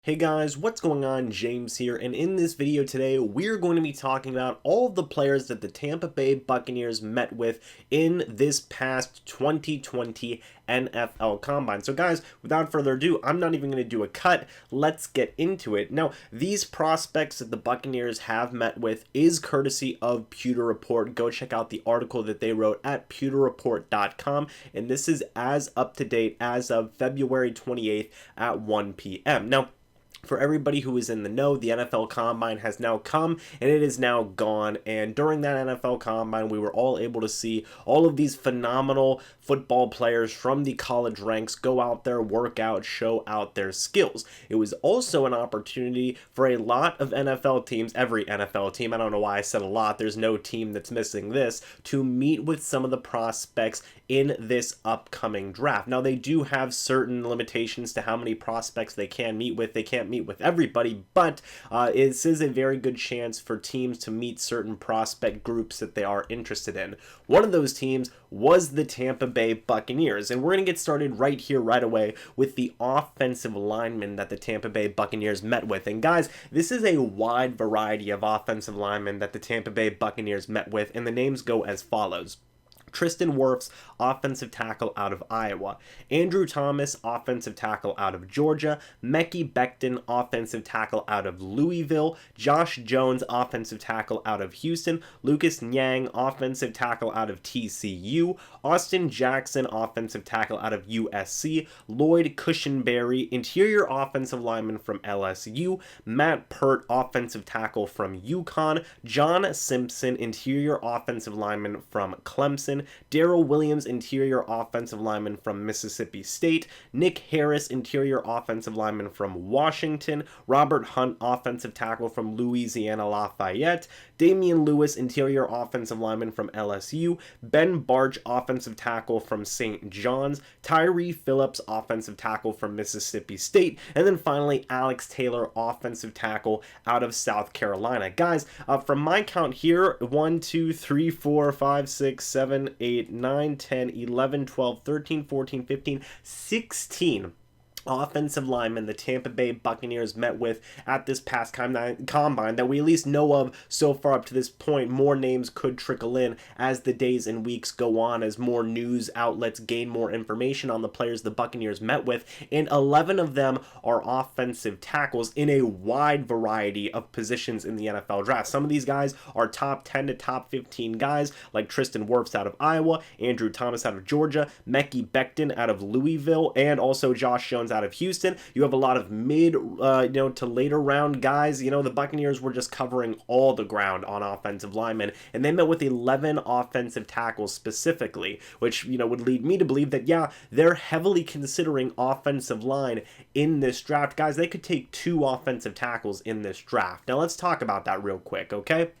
Hey guys, what's going on? James here, and in this video today, we're going to be talking about all of the players that the Tampa Bay Buccaneers met with in this past 2020 NFL Combine. So guys, without further ado, I'm not even going to do a cut. Let's get into it. Now, these prospects that the Buccaneers have met with is courtesy of Pewter Report. Go check out the article that they wrote at pewterreport.com, and this is as up to date as of February 28th at 1 p.m. Now, for everybody who is in the know, the NFL Combine has now come and it is now gone. And during that NFL Combine, we were all able to see all of these phenomenal football players from the college ranks go out there, work out, show out their skills. It was also an opportunity for a lot of NFL teams, every NFL team, I don't know why I said a lot, there's no team that's missing this, to meet with some of the prospects in this upcoming draft. Now, they do have certain limitations to how many prospects they can meet with. They can't meet with everybody, but this is a very good chance for teams to meet certain prospect groups that they are interested in. One of those teams was the Tampa Bay Buccaneers, and we're going to get started right here, right away, with the offensive linemen that the Tampa Bay Buccaneers met with. And guys, this is a wide variety of offensive linemen that the Tampa Bay Buccaneers met with, and the names go as follows. Tristan Wirfs, offensive tackle out of Iowa. Andrew Thomas, offensive tackle out of Georgia. Mekhi Becton, offensive tackle out of Louisville. Josh Jones, offensive tackle out of Houston. Lucas Niang, offensive tackle out of TCU. Austin Jackson, offensive tackle out of USC. Lloyd Cushenberry, interior offensive lineman from LSU. Matt Pert, offensive tackle from UConn. John Simpson, interior offensive lineman from Clemson. Darrell Williams, interior offensive lineman from Mississippi State. Nick Harris, interior offensive lineman from Washington. Robert Hunt, offensive tackle from Louisiana Lafayette. Damian Lewis, interior offensive lineman from LSU. Ben Barch, offensive tackle from St. John's. Tyree Phillips, offensive tackle from Mississippi State. And then finally, Alex Taylor, offensive tackle out of South Carolina. Guys, from my count here, 1, 2, 3, 4, 5, 6, 7, 8, 9, 10, 11, 12, 13, 14, 15, 16 offensive linemen the Tampa Bay Buccaneers met with at this past combine that we at least know of so far up to this point. More names could trickle in as the days and weeks go on, as more news outlets gain more information on the players the Buccaneers met with, and 11 of them are offensive tackles in a wide variety of positions in the NFL draft. Some of these guys are top 10 to top 15 guys, like Tristan Wirfs out of Iowa, Andrew Thomas out of Georgia, Mekhi Becton out of Louisville, and also Josh Jones out of Houston. You have a lot of mid to later round guys. The Buccaneers were just covering all the ground on offensive linemen, and they met with 11 offensive tackles specifically, which would lead me to believe that they're heavily considering offensive line in this draft. Guys, they could take 2 offensive tackles in this draft. Now let's talk about that real quick, okay?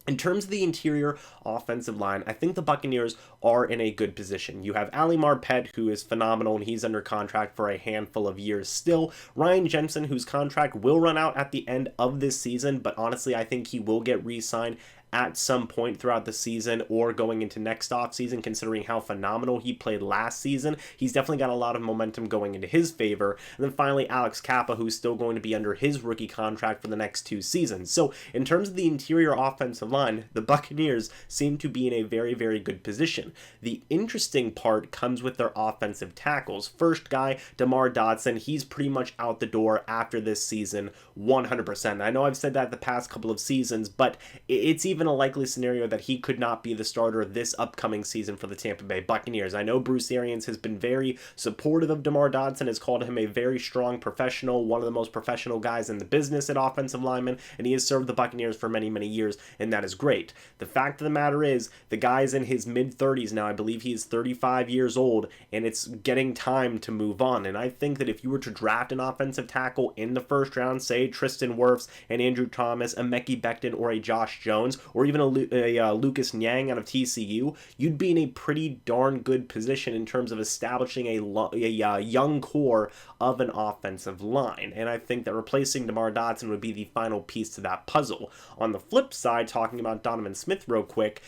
In terms of the interior offensive line, I think the Buccaneers are in a good position. You have Ali Marpet, who is phenomenal, and he's under contract for a handful of years still. Ryan Jensen, whose contract will run out at the end of this season, but honestly, I think he will get re-signed at some point throughout the season or going into next offseason, considering how phenomenal he played last season. He's definitely got a lot of momentum going into his favor. And then finally, Alex Kappa, who's still going to be under his rookie contract for the next 2 seasons. So in terms of the interior offensive line, the Buccaneers seem to be in a very, very good position. The interesting part comes with their offensive tackles. First guy, DeMar Dotson, he's pretty much out the door after this season, 100%. I know I've said that the past couple of seasons, but it's even a likely scenario that he could not be the starter this upcoming season for the Tampa Bay Buccaneers. I know Bruce Arians has been very supportive of DeMar Dotson, has called him a very strong professional, one of the most professional guys in the business at offensive lineman, and he has served the Buccaneers for many, many years, and that is great. The fact of the matter is, the guy's in his mid-30s now. I believe he's 35 years old, and it's getting time to move on. And I think that if you were to draft an offensive tackle in the first round, say Tristan Wirfs and Andrew Thomas, a Mekhi Becton, or a Josh Jones, or even a Lucas Nyang out of TCU, you'd be in a pretty darn good position in terms of establishing a young core of an offensive line. And I think that replacing DeMar Dotson would be the final piece to that puzzle. On the flip side, talking about Donovan Smith real quick,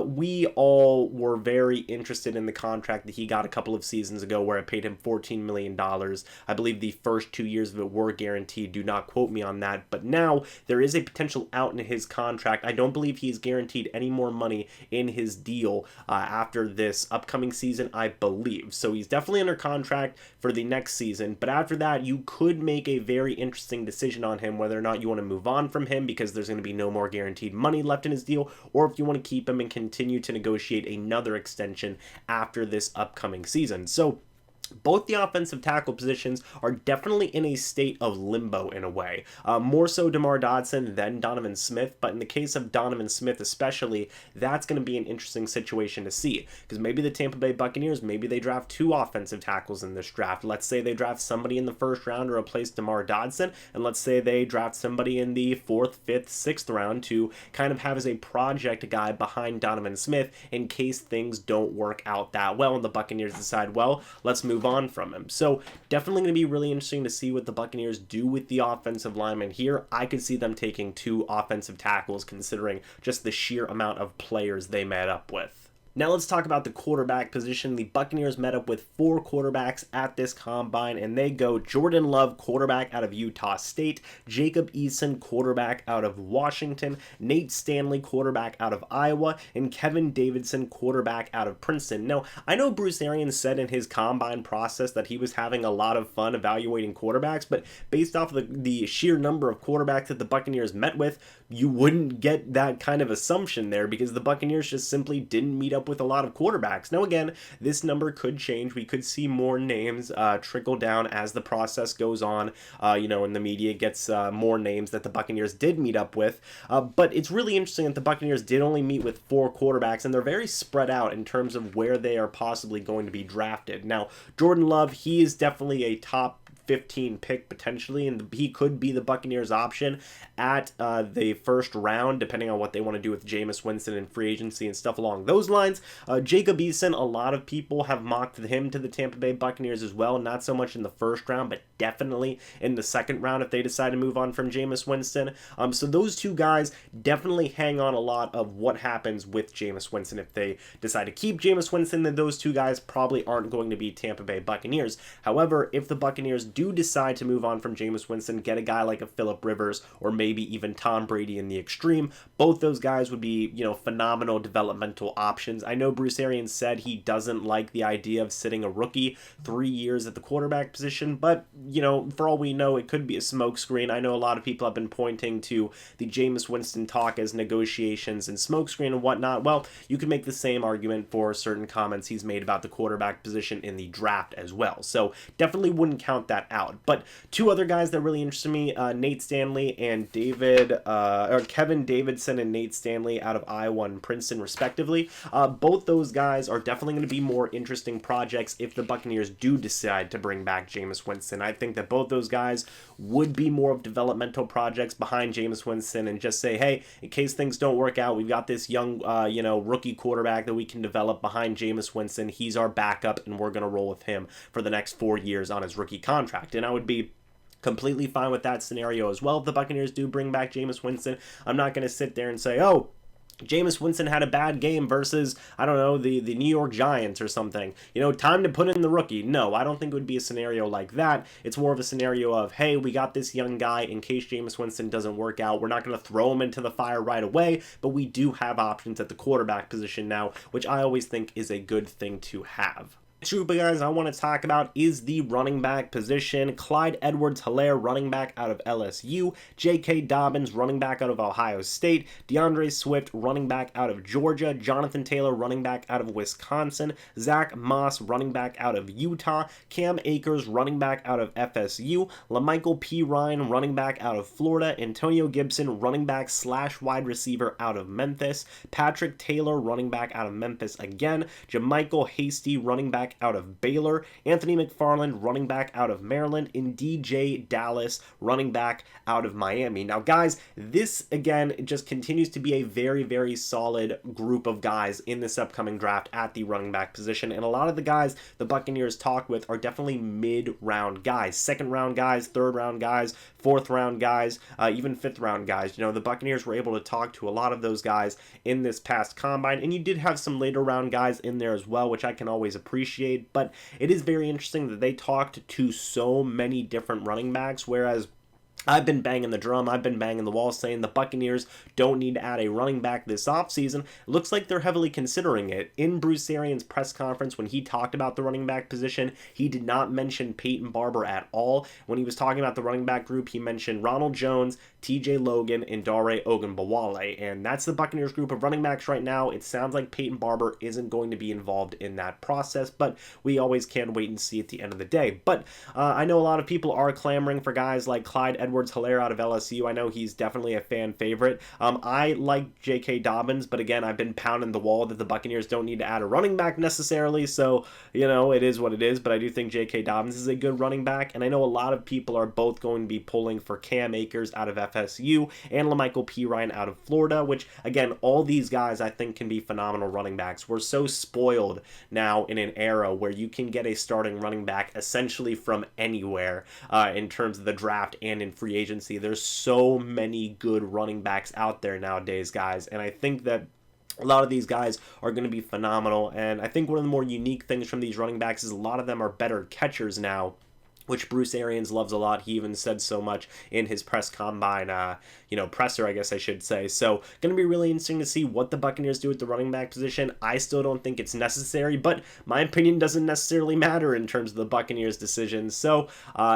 we all were very interested in the contract that he got a couple of seasons ago where it paid him $14 million. I believe the first 2 years of it were guaranteed. Do not quote me on that. But now there is a potential out in his contract. I don't believe he's guaranteed any more money in his deal after this upcoming season, I believe. So he's definitely under contract for the next season. But after that, you could make a very interesting decision on him, whether or not you want to move on from him because there's going to be no more guaranteed money left in his deal, or if you want to keep him and continue to negotiate another extension after this upcoming season. So both the offensive tackle positions are definitely in a state of limbo in a way. More so DeMar Dotson than Donovan Smith, but in the case of Donovan Smith especially, that's going to be an interesting situation to see, because maybe the Tampa Bay Buccaneers, maybe they draft 2 offensive tackles in this draft. Let's say they draft somebody in the first round to replace DeMar Dotson, and let's say they draft somebody in the 4th, 5th, 6th round to kind of have as a project guy behind Donovan Smith in case things don't work out that well and the Buccaneers decide, well, let's move on from him. So definitely going to be really interesting to see what the Buccaneers do with the offensive linemen here. I could see them taking 2 offensive tackles considering just the sheer amount of players they met up with. Now let's talk about the quarterback position. The Buccaneers met up with 4 quarterbacks at this combine, and they go Jordan Love, quarterback out of Utah State, Jacob Eason, quarterback out of Washington, Nate Stanley, quarterback out of Iowa, and Kevin Davidson, quarterback out of Princeton. Now, I know Bruce Arians said in his combine process that he was having a lot of fun evaluating quarterbacks, but based off of the sheer number of quarterbacks that the Buccaneers met with, you wouldn't get that kind of assumption there because the Buccaneers just simply didn't meet up with a lot of quarterbacks. Now again, this number could change. We could see more names trickle down as the process goes on, and the media gets more names that the Buccaneers did meet up with. But it's really interesting that the Buccaneers did only meet with 4 quarterbacks, and they're very spread out in terms of where they are possibly going to be drafted. Now, Jordan Love, he is definitely a top 15 pick potentially, and he could be the Buccaneers option at the first round, depending on what they want to do with Jameis Winston and free agency and stuff along those lines. Jacob Eason, a lot of people have mocked him to the Tampa Bay Buccaneers as well, not so much in the first round, but definitely in the second round if they decide to move on from Jameis Winston. So those 2 guys definitely hang on a lot of what happens with Jameis Winston. If they decide to keep Jameis Winston, then those 2 guys probably aren't going to be Tampa Bay Buccaneers. However, if the Buccaneers do decide to move on from Jameis Winston, get a guy like a Phillip Rivers or maybe even Tom Brady in the extreme, both those guys would be, phenomenal developmental options. I know Bruce Arians said he doesn't like the idea of sitting a rookie 3 years at the quarterback position, but, for all we know, it could be a smokescreen. I know a lot of people have been pointing to the Jameis Winston talk as negotiations and smokescreen and whatnot. Well, you could make the same argument for certain comments he's made about the quarterback position in the draft as well. So definitely wouldn't count that out. But 2 other guys that really interest me, Nate Stanley and Kevin Davidson and Nate Stanley out of Iowa and Princeton respectively. Both those guys are definitely going to be more interesting projects if the Buccaneers do decide to bring back Jameis Winston. I think that both those guys would be more of developmental projects behind Jameis Winston and just say, hey, in case things don't work out, we've got this young, rookie quarterback that we can develop behind Jameis Winston. He's our backup, and we're going to roll with him for the next 4 years on his rookie contract. And I would be completely fine with that scenario as well if the Buccaneers do bring back Jameis Winston. I'm not going to sit there and say, oh, Jameis Winston had a bad game versus, I don't know, the New York Giants or something. Time to put in the rookie. No, I don't think it would be a scenario like that. It's more of a scenario of, hey, we got this young guy in case Jameis Winston doesn't work out. We're not going to throw him into the fire right away, but we do have options at the quarterback position now, which I always think is a good thing to have. Next group of guys I want to talk about is the running back position. Clyde Edwards-Helaire, running back out of LSU. J.K. Dobbins, running back out of Ohio State. DeAndre Swift, running back out of Georgia. Jonathan Taylor, running back out of Wisconsin. Zach Moss, running back out of Utah. Cam Akers, running back out of FSU. LaMichael P. Ryan, running back out of Florida. Antonio Gibson, running back / wide receiver out of Memphis. Patrick Taylor, running back out of Memphis again. JaMycal Hasty, running back back out of Baylor, Anthony McFarland, running back out of Maryland, and DJ Dallas, running back out of Miami. Now, guys, this, again, just continues to be a very, very solid group of guys in this upcoming draft at the running back position, and a lot of the guys the Buccaneers talk with are definitely mid-round guys, second-round guys, third-round guys, fourth-round guys, even fifth-round guys. You know, the Buccaneers were able to talk to a lot of those guys in this past combine, and you did have some later-round guys in there as well, which I can always appreciate, but it is very interesting that they talked to so many different running backs, whereas I've been banging the drum, I've been banging the wall saying the Buccaneers don't need to add a running back this offseason. It looks like they're heavily considering it. In Bruce Arians' press conference, when he talked about the running back position, he did not mention Peyton Barber at all. When he was talking about the running back group, he mentioned Ronald Jones, TJ Logan, and Dare Ogunbowale, and that's the Buccaneers group of running backs right now. It sounds like Peyton Barber isn't going to be involved in that process, but we always can wait and see at the end of the day. But I know a lot of people are clamoring for guys like Clyde Edwards-Helaire out of LSU. I know he's definitely a fan favorite. I like J.K. Dobbins, but again, I've been pounding the wall that the Buccaneers don't need to add a running back necessarily, so, you know, it is what it is, but I do think J.K. Dobbins is a good running back, and I know a lot of people are both going to be pulling for Cam Akers out of FSU and LaMichael Pirine out of Florida, which, again, all these guys I think can be phenomenal running backs. We're so spoiled now in an era where you can get a starting running back essentially from anywhere in terms of the draft and in free agency. There's so many good running backs out there nowadays, guys, and I think that a lot of these guys are going to be phenomenal, and I think one of the more unique things from these running backs is a lot of them are better catchers now, which Bruce Arians loves a lot. He even said so much in his press combine, presser, I guess I should say. So, going to be really interesting to see what the Buccaneers do at the running back position. I still don't think it's necessary, but my opinion doesn't necessarily matter in terms of the Buccaneers' decisions. So,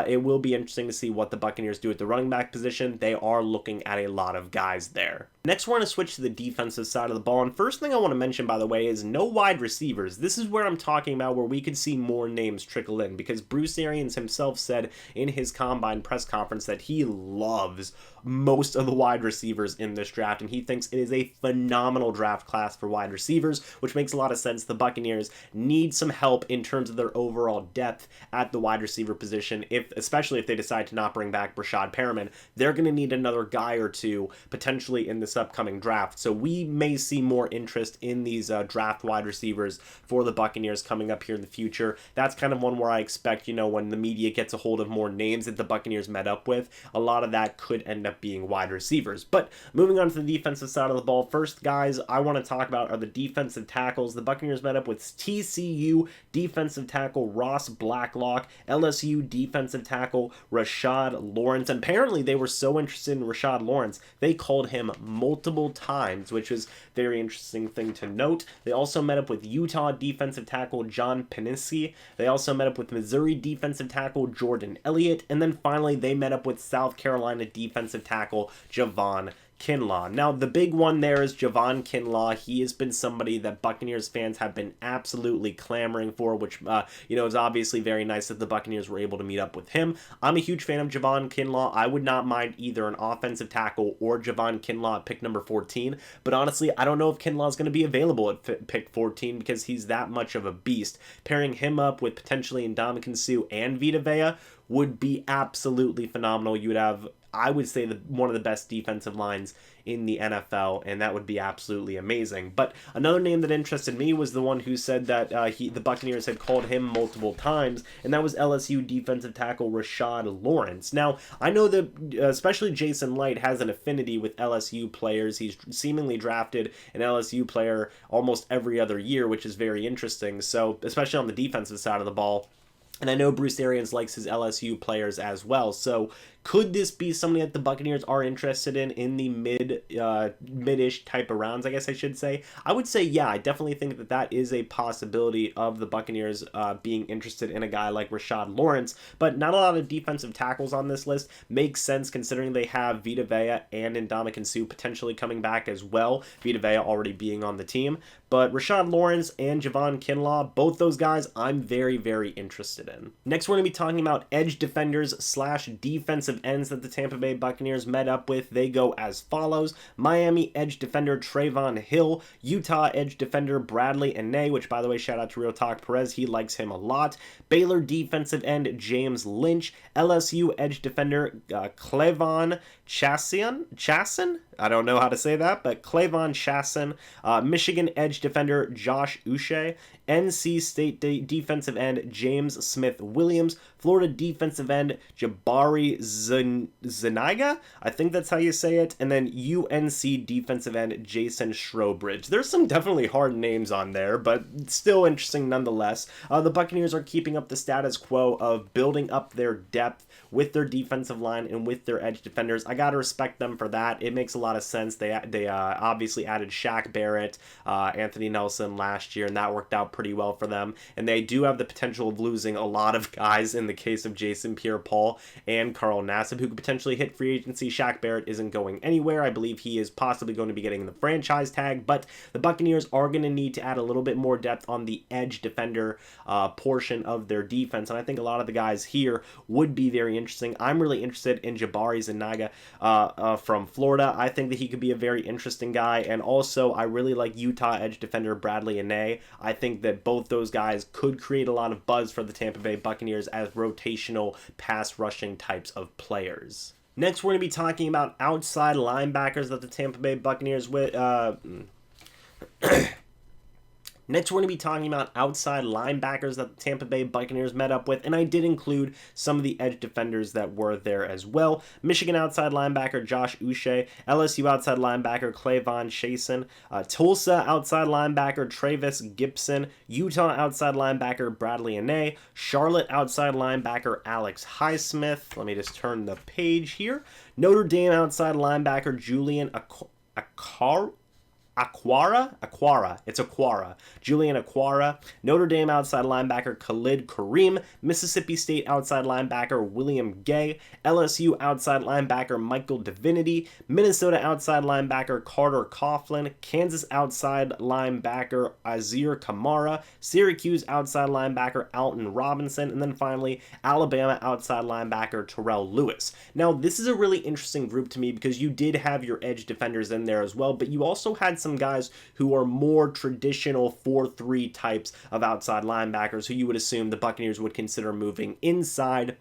it will be interesting to see what the Buccaneers do at the running back position. They are looking at a lot of guys there. Next, we're going to switch to the defensive side of the ball, and first thing I want to mention, by the way, is no wide receivers. This is where I'm talking about where we could see more names trickle in, because Bruce Arians himself said in his combine press conference that he loves most of the wide receivers in this draft, and he thinks it is a phenomenal draft class for wide receivers, which makes a lot of sense. The Buccaneers need some help in terms of their overall depth at the wide receiver position, especially if they decide to not bring back Brashad Perriman. They're going to need another guy or two potentially in this upcoming draft, so we may see more interest in these draft wide receivers for the Buccaneers coming up here in the future. That's kind of one where I expect, when the media gets a hold of more names that the Buccaneers met up with, a lot of that could end up being wide receivers. But moving on to the defensive side of the ball, first guys I want to talk about are the defensive tackles. The Buccaneers met up with TCU defensive tackle Ross Blacklock, LSU defensive tackle Rashad Lawrence, and apparently they were so interested in Rashad Lawrence they called him multiple times, which is a very interesting thing to note. They also met up with Utah defensive tackle John Peninsky. They also met up with Missouri defensive tackle Jordan Elliott, and then finally they met up with South Carolina defensive tackle Javon Kinlaw. Now, the big one there is Javon Kinlaw. He has been somebody that Buccaneers fans have been absolutely clamoring for, which, is obviously very nice that the Buccaneers were able to meet up with him. I'm a huge fan of Javon Kinlaw. I would not mind either an offensive tackle or Javon Kinlaw at pick number 14, but honestly, I don't know if Kinlaw is going to be available at pick 14 because he's that much of a beast. Pairing him up with potentially Ndamukong Suh and Vita Vea would be absolutely phenomenal. You would have, I would say, one of the best defensive lines in the NFL, and that would be absolutely amazing. But another name that interested me was the one who said that the Buccaneers had called him multiple times, and that was LSU defensive tackle Rashad Lawrence. Now, I know that especially Jason Light has an affinity with LSU players. He's seemingly drafted an LSU player almost every other year, which is very interesting. So, especially on the defensive side of the ball. And I know Bruce Arians likes his LSU players as well. So could this be somebody that the Buccaneers are interested in the mid-ish type of rounds, I guess I should say? I would say, yeah, I definitely think that is a possibility of the Buccaneers being interested in a guy like Rashad Lawrence, but not a lot of defensive tackles on this list. Makes sense considering they have Vita Vea and Ndamukong Suh potentially coming back as well, Vita Vea already being on the team. But Rashad Lawrence and Javon Kinlaw, both those guys I'm very, very interested in. Next, we're going to be talking about edge defenders / defensive defensive ends that the Tampa Bay Buccaneers met up with, they go as follows: Miami edge defender Trayvon Hill, Utah edge defender Bradley Anae, which, by the way, shout out to Real Talk Perez, he likes him a lot. Baylor defensive end James Lynch, LSU edge defender Clevon Chasson? I don't know how to say that, but Clevon Chasson, Michigan edge defender Josh Uche, NC State defensive end James Smith-Williams, Florida defensive end Jabari Zuniga, I think that's how you say it, and then UNC defensive end Jason Strowbridge. There's some definitely hard names on there, but still interesting nonetheless. The Buccaneers are keeping up the status quo of building up their depth with their defensive line and with their edge defenders. I gotta respect them for that. It makes a lot of sense. They obviously added Shaq Barrett, Anthony Nelson last year, and that worked out pretty well for them. And they do have the potential of losing a lot of guys in the case of Jason Pierre-Paul and Carl Nassib, who could potentially hit free agency. Shaq Barrett isn't going anywhere. I believe he is possibly going to be getting the franchise tag, but the Buccaneers are going to need to add a little bit more depth on the edge defender portion of their defense, and I think a lot of the guys here would be very interesting. I'm really interested in Jabari Zuniga from Florida. I think that he could be a very interesting guy, and also I really like Utah edge defender Bradley Anae. I think that both those guys could create a lot of buzz for the Tampa Bay Buccaneers as rotational pass rushing types of players. Next, we're going to be talking about outside linebackers that the Tampa Bay Buccaneers with. Next, we're going to be talking about outside linebackers that the Tampa Bay Buccaneers met up with, and I did include some of the edge defenders that were there as well. Michigan outside linebacker Josh Uche, LSU outside linebacker Clevon Chasson, Tulsa outside linebacker Travis Gibson, Utah outside linebacker Bradley Anae, Charlotte outside linebacker Alex Highsmith. Let me just turn the page here. Notre Dame outside linebacker Julian Julian Aquara, Notre Dame outside linebacker Khalid Kareem, Mississippi State outside linebacker William Gay, LSU outside linebacker Michael Divinity, Minnesota outside linebacker Carter Coughlin, Kansas outside linebacker Azir Kamara, Syracuse outside linebacker Alton Robinson, and then finally Alabama outside linebacker Terrell Lewis. Now, this is a really interesting group to me because you did have your edge defenders in there as well, but you also had some guys who are more traditional 4-3 types of outside linebackers who you would assume the Buccaneers would consider moving inside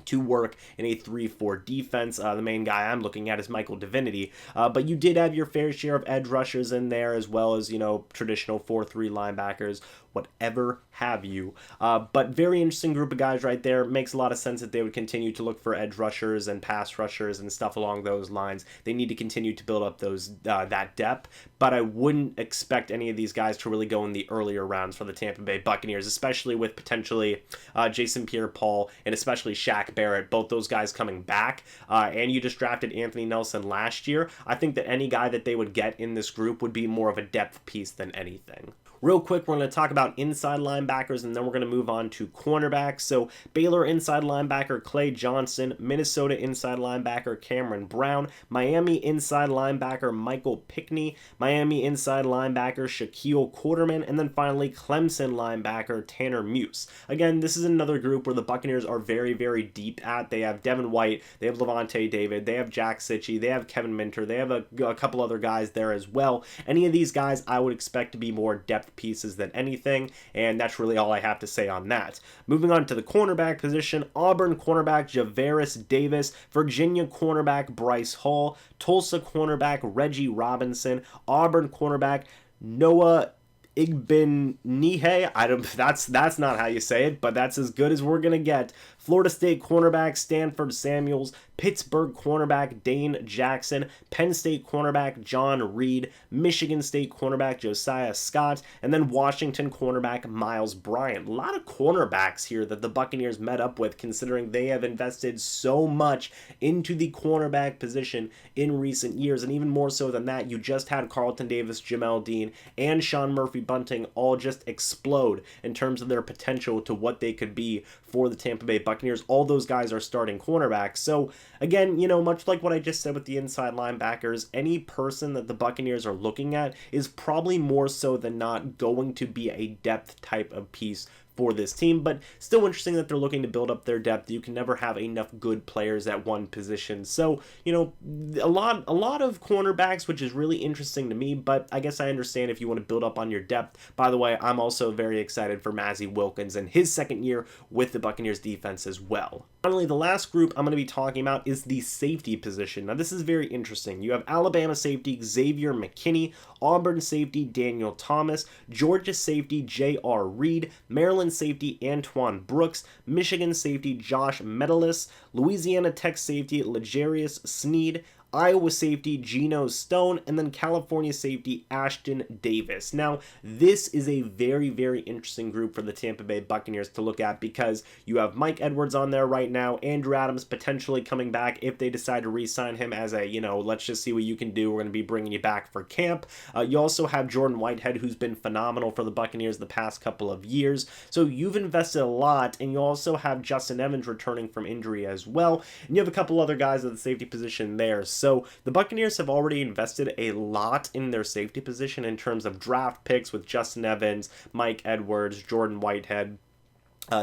to work in a 3-4 defense. The main guy I'm looking at is Michael Divinity, but you did have your fair share of edge rushers in there as well as, traditional 4-3 linebackers, whatever have you. But very interesting group of guys right there. Makes a lot of sense that they would continue to look for edge rushers and pass rushers and stuff along those lines. They need to continue to build up that depth, but I wouldn't expect any of these guys to really go in the earlier rounds for the Tampa Bay Buccaneers, especially with potentially Jason Pierre-Paul and especially Shaq Barrett, both those guys coming back, and you just drafted Anthony Nelson last year. I think that any guy that they would get in this group would be more of a depth piece than anything. Real quick, we're going to talk about inside linebackers, and then we're going to move on to cornerbacks. So Baylor inside linebacker Clay Johnson, Minnesota inside linebacker Cameron Brown, Miami inside linebacker Michael Pickney, Miami inside linebacker Shaquille Quarterman, and then finally Clemson linebacker Tanner Muse. Again, this is another group where the Buccaneers are very, very deep at. They have Devin White, they have Levante David, they have Jack Sitchie, they have Kevin Minter, they have a couple other guys there as well. Any of these guys I would expect to be more depth pieces than anything, and that's really all I have to say on that. Moving on to the cornerback position, Auburn cornerback Javaris Davis, Virginia cornerback Bryce Hall, Tulsa cornerback Reggie Robinson, Auburn cornerback Noah Igbenihe. That's not how you say it, but that's as good as we're gonna get. Florida State cornerback Stanford Samuels, Pittsburgh cornerback Dane Jackson, Penn State cornerback John Reed, Michigan State cornerback Josiah Scott, and then Washington cornerback Miles Bryant. A lot of cornerbacks here that the Buccaneers met up with, considering they have invested so much into the cornerback position in recent years, and even more so than that, you just had Carlton Davis, Jamel Dean, and Sean Murphy Bunting all just explode in terms of their potential to what they could be for the Tampa Bay Buccaneers. All those guys are starting cornerbacks. So again, much like what I just said with the inside linebackers, any person that the Buccaneers are looking at is probably more so than not going to be a depth type of piece for this team, but still interesting that they're looking to build up their depth. You can never have enough good players at one position. So, you know, a lot of cornerbacks, which is really interesting to me, but I guess I understand if you want to build up on your depth. By the way, I'm also very excited for Mazzy Wilkins and his second year with the Buccaneers defense as well. Finally, the last group I'm going to be talking about is the safety position. Now, this is very interesting. You have Alabama safety Xavier McKinney, Auburn safety Daniel Thomas, Georgia safety J.R. Reed, Maryland safety Antoine Brooks, Michigan safety Josh Metellus, Louisiana Tech safety L'Jarius Sneed, Iowa safety Geno Stone, and then California safety Ashton Davis. Now, this is a very, very interesting group for the Tampa Bay Buccaneers to look at because you have Mike Edwards on there right now, Andrew Adams potentially coming back if they decide to re-sign him as a, you know, let's just see what you can do. We're going to be bringing you back for camp. You also have Jordan Whitehead, who's been phenomenal for the Buccaneers the past couple of years. So you've invested a lot, and you also have Justin Evans returning from injury as well, and you have a couple other guys at the safety position there. So the Buccaneers have already invested a lot in their safety position in terms of draft picks with Justin Evans, Mike Edwards, Jordan Whitehead.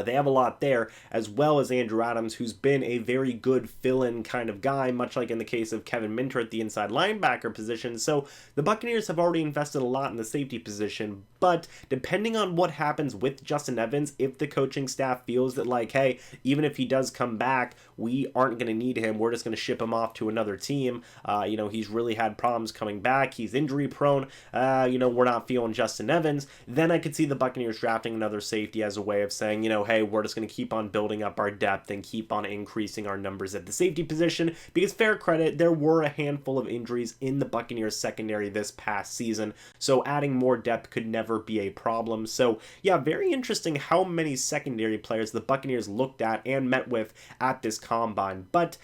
They have a lot there, as well as Andrew Adams, who's been a very good fill-in kind of guy, much like in the case of Kevin Minter at the inside linebacker position. So the Buccaneers have already invested a lot in the safety position, but depending on what happens with Justin Evans, if the coaching staff feels that, like, hey, even if he does come back, we aren't going to need him, we're just going to ship him off to another team. You know, he's really had problems coming back, he's injury prone, you know, we're not feeling Justin Evans, then I could see the Buccaneers drafting another safety as a way of saying, you know, hey, we're just going to keep on building up our depth and keep on increasing our numbers at the safety position, because fair credit, there were a handful of injuries in the Buccaneers secondary this past season, so adding more depth could never be a problem. So yeah, very interesting how many secondary players the Buccaneers looked at and met with at this combine, but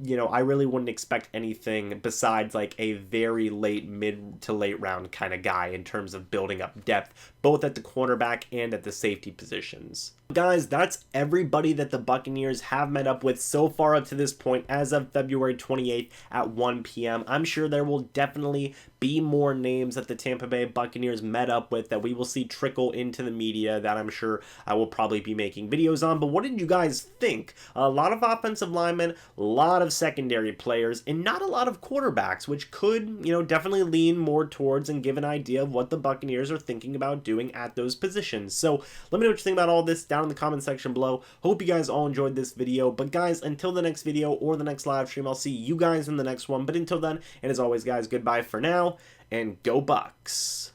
you know, I really wouldn't expect anything besides like a very late, mid to late round kind of guy in terms of building up depth, both at the cornerback and at the safety positions. Guys, that's everybody that the Buccaneers have met up with so far up to this point as of February 28th at 1 p.m. I'm sure there will definitely be more names that the Tampa Bay Buccaneers met up with that we will see trickle into the media that I'm sure I will probably be making videos on. But what did you guys think? A lot of offensive linemen, a lot of secondary players, and not a lot of quarterbacks, which could, you know, definitely lean more towards and give an idea of what the Buccaneers are thinking about doing at those positions. So let me know what you think about all this down in the comment section below. Hope you guys all enjoyed this video. But guys, until the next video or the next live stream, I'll see you guys in the next one. But until then, and as always, guys, goodbye for now, and go Bucs.